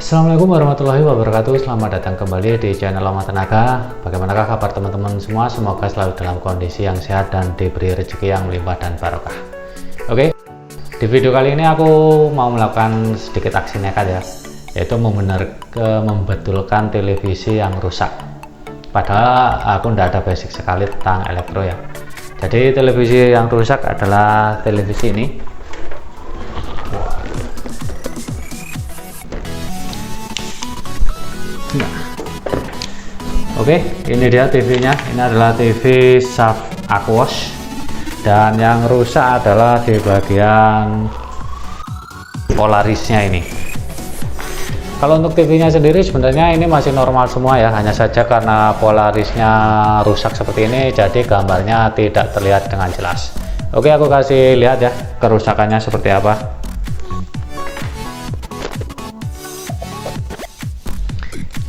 Assalamualaikum warahmatullahi wabarakatuh. Selamat datang kembali di channel Lama Tenaga. Bagaimanakah kabar teman-teman semua? Semoga selalu dalam kondisi yang sehat dan diberi rezeki yang melimpah dan barokah. Oke, di video kali ini aku mau melakukan sedikit aksi nekat ya, yaitu membetulkan televisi yang rusak. Padahal aku tidak ada basic sekali tentang elektro ya. Jadi televisi yang rusak adalah televisi ini. Oke, ini dia TV-nya. Ini adalah TV Sharp Aquos, dan yang rusak adalah di bagian polarisnya ini. Kalau untuk TV-nya sendiri sebenarnya ini masih normal semua ya, hanya saja karena polarisnya rusak seperti ini, jadi gambarnya tidak terlihat dengan jelas. Oke, aku kasih lihat ya kerusakannya seperti apa.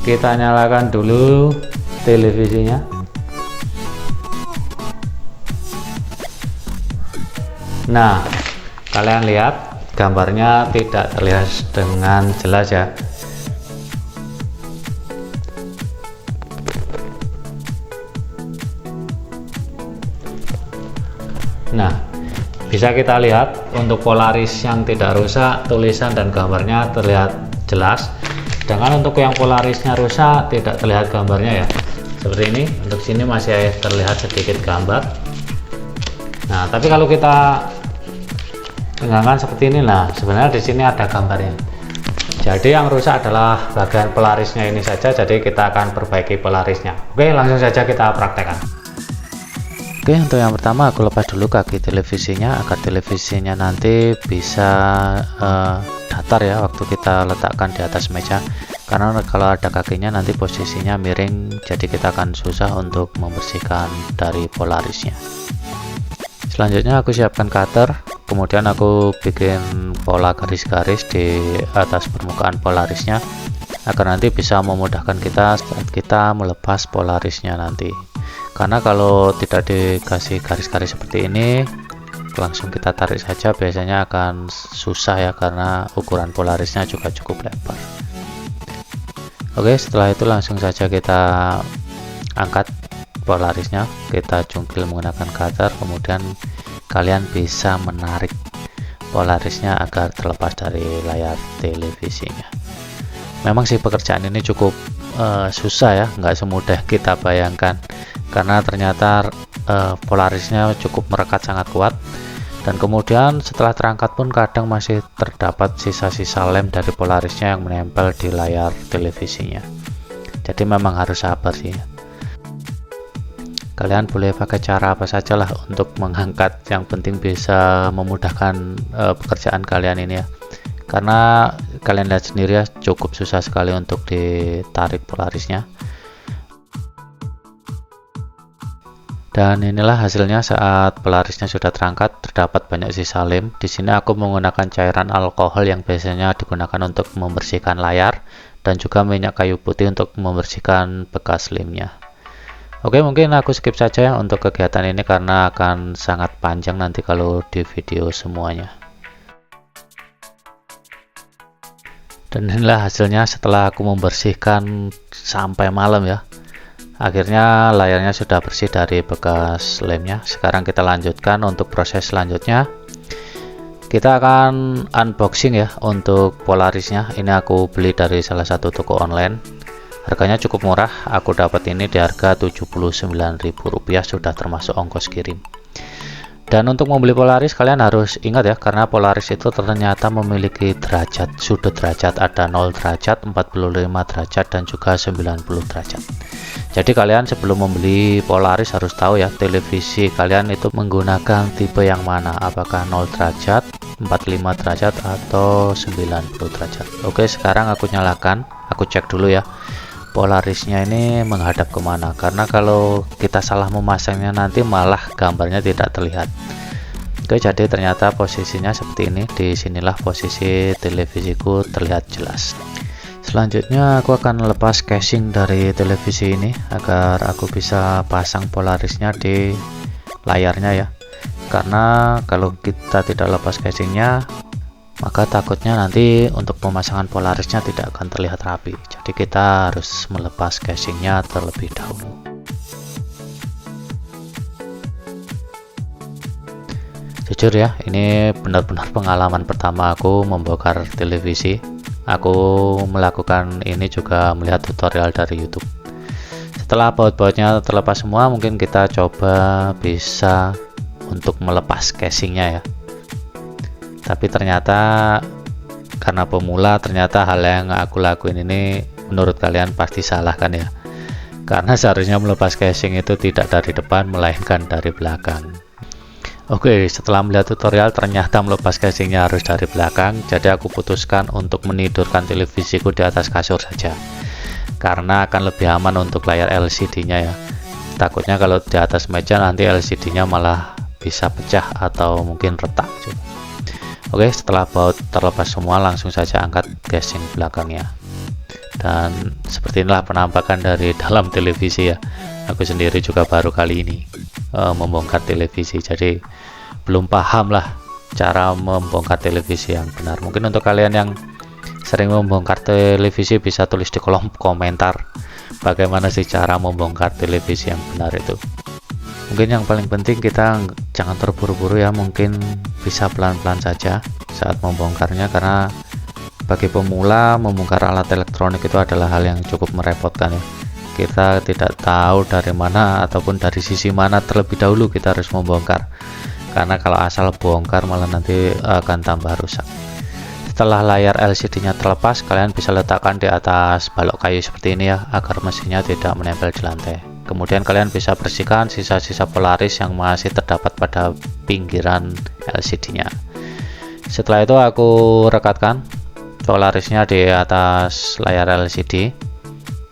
Kita nyalakan dulu televisinya. Nah, kalian lihat gambarnya tidak terlihat dengan jelas ya. Nah, bisa kita lihat untuk polaris yang tidak rusak, tulisan dan gambarnya terlihat jelas. Sedangkan untuk yang polarisnya rusak tidak terlihat gambarnya ya, seperti ini. Untuk sini masih terlihat sedikit gambar. Nah, tapi kalau kita tegangan seperti ini, nah sebenarnya di sini ada gambarnya. Jadi yang rusak adalah bagian polarisnya ini saja, jadi kita akan perbaiki polarisnya. Oke, langsung saja kita praktekkan. Oke, untuk yang pertama aku lepas dulu kaki televisinya agar televisinya nanti bisa datar ya waktu kita letakkan di atas meja, karena kalau ada kakinya nanti posisinya miring, jadi kita akan susah untuk membersihkan dari polarisnya. Selanjutnya aku siapkan cutter, kemudian aku bikin pola garis-garis di atas permukaan polarisnya agar nanti bisa memudahkan kita saat kita melepas polarisnya nanti. Karena kalau tidak dikasih garis-garis seperti ini, langsung kita tarik saja biasanya akan susah ya, karena ukuran polarisnya juga cukup lebar. Oke, setelah itu langsung saja kita angkat polarisnya, kita cungkil menggunakan cutter, kemudian kalian bisa menarik polarisnya agar terlepas dari layar televisinya. Memang sih pekerjaan ini cukup susah ya, nggak semudah kita bayangkan, karena ternyata polarisnya cukup merekat sangat kuat, dan kemudian setelah terangkat pun kadang masih terdapat sisa-sisa lem dari polarisnya yang menempel di layar televisinya. Jadi memang harus sabar sih. Kalian boleh pakai cara apa saja lah untuk mengangkat, yang penting bisa memudahkan pekerjaan kalian ini ya, karena kalian lihat sendiri ya, cukup susah sekali untuk ditarik polarisnya. Dan inilah hasilnya saat polarisnya sudah terangkat, terdapat banyak sisa lem. Di sini aku menggunakan cairan alkohol yang biasanya digunakan untuk membersihkan layar, dan juga minyak kayu putih untuk membersihkan bekas lemnya. Oke, mungkin aku skip saja ya untuk kegiatan ini karena akan sangat panjang nanti kalau di video semuanya. Dan inilah hasilnya setelah aku membersihkan sampai malam ya. Akhirnya layarnya sudah bersih dari bekas lemnya. Sekarang kita lanjutkan untuk proses selanjutnya. Kita akan unboxing ya untuk polarisnya. Ini aku beli dari salah satu toko online. Harganya cukup murah. Aku dapat ini di harga Rp79.000, sudah termasuk ongkos kirim. Dan untuk membeli polaris kalian harus ingat ya, karena polaris itu ternyata memiliki derajat, sudut derajat, ada 0 derajat, 45 derajat, dan juga 90 derajat. Jadi kalian sebelum membeli polaris harus tahu ya, televisi kalian itu menggunakan tipe yang mana, apakah 0 derajat, 45 derajat, atau 90 derajat. Oke, sekarang aku nyalakan, aku cek dulu ya polarisnya ini menghadap kemana, karena kalau kita salah memasangnya nanti malah gambarnya tidak terlihat. Oke, jadi ternyata posisinya seperti ini. Disinilah posisi televisiku terlihat jelas. Selanjutnya aku akan lepas casing dari televisi ini agar aku bisa pasang polarisnya di layarnya ya, karena kalau kita tidak lepas casingnya maka takutnya nanti untuk pemasangan Polarisnya tidak akan terlihat rapi. Jadi kita harus melepas casingnya terlebih dahulu. Jujur ya, ini benar-benar pengalaman pertama aku membongkar televisi. Aku melakukan ini juga melihat tutorial dari YouTube. Setelah baut-bautnya terlepas semua, mungkin kita coba bisa untuk melepas casingnya ya. Tapi ternyata karena pemula, ternyata hal yang aku lakuin ini menurut kalian pasti salah kan ya. Karena seharusnya melepas casing itu tidak dari depan melainkan dari belakang. Oke, setelah melihat tutorial ternyata melepas casingnya harus dari belakang. Jadi aku putuskan untuk menidurkan televisiku di atas kasur saja, karena akan lebih aman untuk layar LCD-nya ya. Takutnya kalau di atas meja nanti LCD-nya malah bisa pecah atau mungkin retak. Oke, setelah baut terlepas semua, langsung saja angkat casing belakangnya. Dan seperti inilah penampakan dari dalam televisi ya. Aku sendiri juga baru kali ini membongkar televisi, jadi belum paham lah cara membongkar televisi yang benar. Mungkin untuk kalian yang sering membongkar televisi bisa tulis di kolom komentar bagaimana sih cara membongkar televisi yang benar itu. Mungkin yang paling penting kita jangan terburu-buru ya, mungkin bisa pelan-pelan saja saat membongkarnya, karena bagi pemula membongkar alat elektronik itu adalah hal yang cukup merepotkan ya. Kita tidak tahu dari mana ataupun dari sisi mana terlebih dahulu kita harus membongkar, karena kalau asal bongkar malah nanti akan tambah rusak. Setelah layar LCD-nya terlepas, kalian bisa letakkan di atas balok kayu seperti ini ya, agar mesinnya tidak menempel di lantai. Kemudian kalian bisa bersihkan sisa-sisa Polaris yang masih terdapat pada pinggiran LCD-nya. Setelah itu aku rekatkan Polarisnya di atas layar LCD.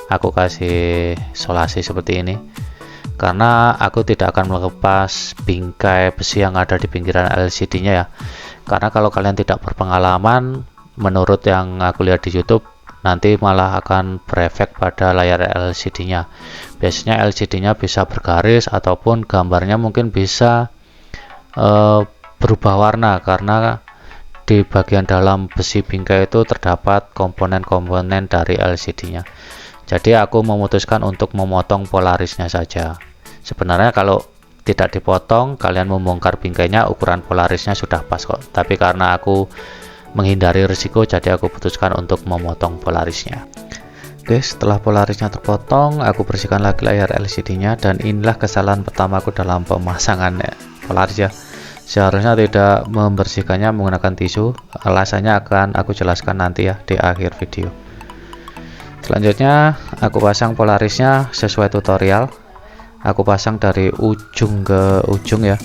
Aku kasih solasi seperti ini karena aku tidak akan melepas bingkai besi yang ada di pinggiran LCD-nya ya. Karena kalau kalian tidak berpengalaman, menurut yang aku lihat di YouTube, nanti malah akan berefek pada layar LCD-nya. Biasanya LCD-nya bisa bergaris ataupun gambarnya mungkin bisa berubah warna, karena di bagian dalam besi bingkai itu terdapat komponen-komponen dari LCD-nya. Jadi aku memutuskan untuk memotong Polarisnya saja. Sebenarnya kalau tidak dipotong, kalian membongkar bingkainya, ukuran Polarisnya sudah pas kok. Tapi karena aku menghindari risiko, jadi aku putuskan untuk memotong Polarisnya. Oke, setelah Polarisnya terpotong, aku bersihkan lagi layar LCD-nya, dan inilah kesalahan pertamaku dalam pemasangan Polaris ya. Seharusnya tidak membersihkannya menggunakan tisu. Alasannya akan aku jelaskan nanti ya di akhir video. Selanjutnya aku pasang Polarisnya sesuai tutorial. Aku pasang dari ujung ke ujung ya.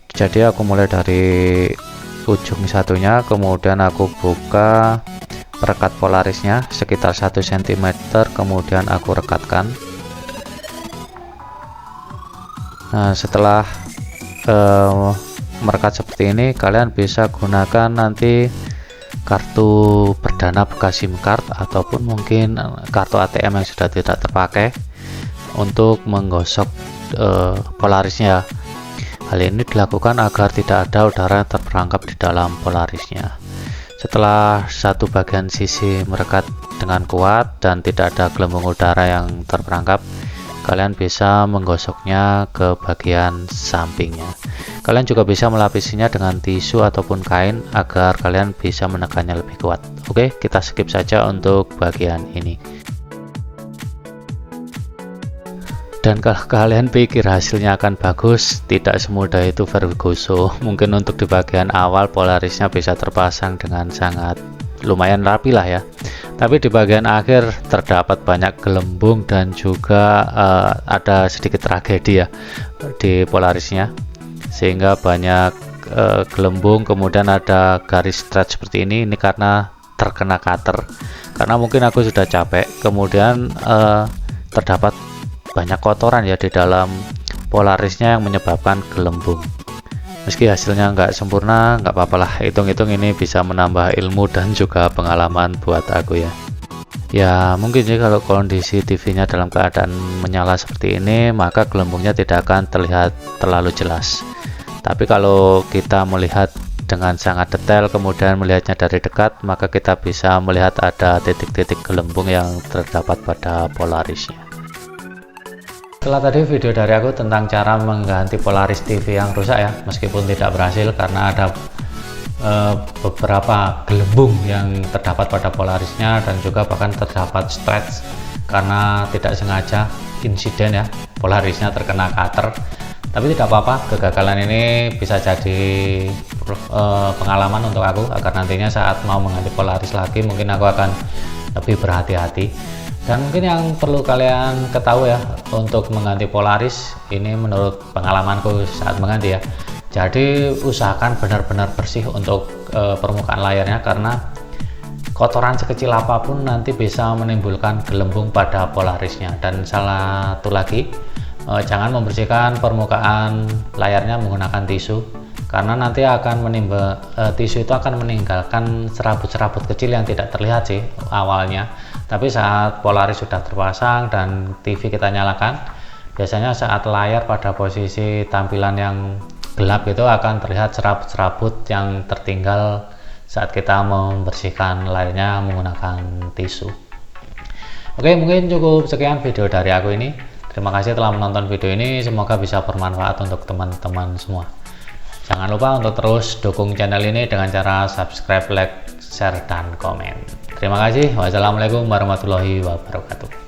Jadi aku mulai dari ujung satunya, kemudian aku buka perekat Polarisnya sekitar 1 cm, kemudian aku rekatkan. Nah, setelah merekat seperti ini, kalian bisa gunakan nanti kartu perdana bekas SIM card ataupun mungkin kartu ATM yang sudah tidak terpakai untuk menggosok Polarisnya. Hal ini dilakukan agar tidak ada udara yang terperangkap di dalam Polarisnya. Setelah satu bagian sisi merekat dengan kuat dan tidak ada gelembung udara yang terperangkap, kalian bisa menggosoknya ke bagian sampingnya. Kalian juga bisa melapisinya dengan tisu ataupun kain agar kalian bisa menekannya lebih kuat. Oke, kita skip saja untuk bagian ini. Dan kalau kalian pikir hasilnya akan bagus, tidak semudah itu Ferguso. Mungkin untuk di bagian awal Polarisnya bisa terpasang dengan sangat lumayan rapi lah ya. Tapi di bagian akhir terdapat banyak gelembung dan juga ada sedikit tragedi ya di Polarisnya, sehingga banyak gelembung, kemudian ada garis stretch seperti ini karena terkena cutter. Karena mungkin aku sudah capek, kemudian terdapat banyak kotoran ya di dalam Polarisnya yang menyebabkan gelembung. Meski hasilnya nggak sempurna, nggak apa-apa lah, hitung-hitung ini bisa menambah ilmu dan juga pengalaman buat aku ya. Ya mungkin sih kalau kondisi TV-nya dalam keadaan menyala seperti ini, maka gelembungnya tidak akan terlihat terlalu jelas. Tapi kalau kita melihat dengan sangat detail, kemudian melihatnya dari dekat, maka kita bisa melihat ada titik-titik gelembung yang terdapat pada polarisnya. Setelah tadi video dari aku tentang cara mengganti polaris TV yang rusak ya, meskipun tidak berhasil karena ada beberapa gelembung yang terdapat pada polarisnya, dan juga bahkan terdapat stretch karena tidak sengaja insiden ya, polarisnya terkena cutter. Tapi tidak apa-apa, kegagalan ini bisa jadi pengalaman untuk aku agar nantinya saat mau mengganti polaris lagi mungkin aku akan lebih berhati-hati. Dan mungkin yang perlu kalian ketahui ya, untuk mengganti polaris ini menurut pengalamanku saat mengganti ya, jadi usahakan benar-benar bersih untuk permukaan layarnya, karena kotoran sekecil apapun nanti bisa menimbulkan gelembung pada polarisnya. Dan salah satu lagi, jangan membersihkan permukaan layarnya menggunakan tisu, karena nanti akan tisu itu akan meninggalkan serabut-serabut kecil yang tidak terlihat sih awalnya, tapi saat polaris sudah terpasang dan TV kita nyalakan, biasanya saat layar pada posisi tampilan yang gelap itu akan terlihat serabut-serabut yang tertinggal saat kita membersihkan layarnya menggunakan tisu. Oke, mungkin cukup sekian video dari aku ini. Terima kasih telah menonton video ini, semoga bisa bermanfaat untuk teman-teman semua. Jangan lupa untuk terus dukung channel ini dengan cara subscribe, like, share, dan komen. Terima kasih. Wassalamualaikum warahmatullahi wabarakatuh.